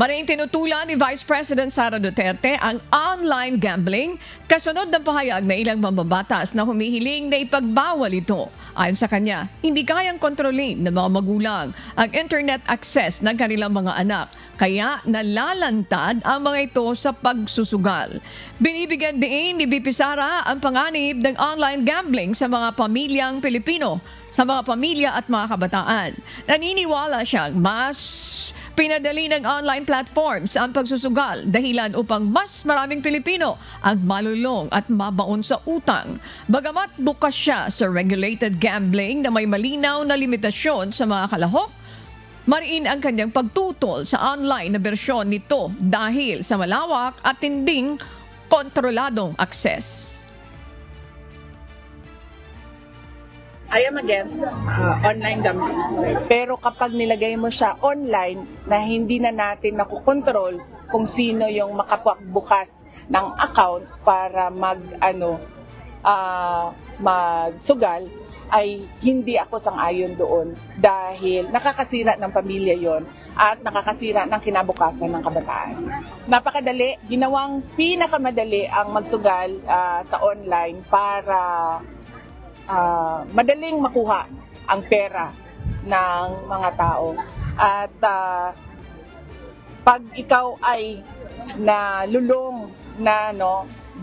Maring tinutulan ni Vice President Sara Duterte ang online gambling kasunod ng pahayag na ilang mambabatas na humihiling na ipagbawal ito. Ayon sa kanya, hindi kayang kontrolin ng mga magulang ang internet access ng kanilang mga anak, kaya nalalantad ang mga ito sa pagsusugal. Binibigyan din ni VP Sara ang panganib ng online gambling sa mga pamilyang Pilipino, sa mga pamilya at mga kabataan. Naniniwala siyang mas pinadali ng online platforms ang pagsusugal dahilan upang mas maraming Pilipino ang malulong at mabaon sa utang. Bagamat bukas siya sa regulated gambling na may malinaw na limitasyon sa mga kalahok, mariin ang kanyang pagtutol sa online na bersyon nito dahil sa malawak at tinding kontroladong akses. I am against online gambling. Pero kapag nilagay mo siya online na hindi na natin nakukontrol kung sino yung makapagbukas ng account para magsugal, ay hindi ako sang-ayon doon dahil nakakasira ng pamilya yon at nakakasira ng kinabukasan ng kabataan. Napakadali, ginawang pinakamadali ang magsugal sa online para madaling makuha ang pera ng mga tao. At pag ikaw ay nalulong na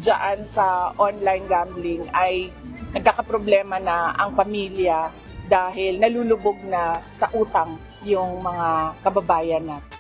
dyan sa online gambling, ay nagkakaproblema na ang pamilya dahil nalulubog na sa utang yung mga kababayan natin.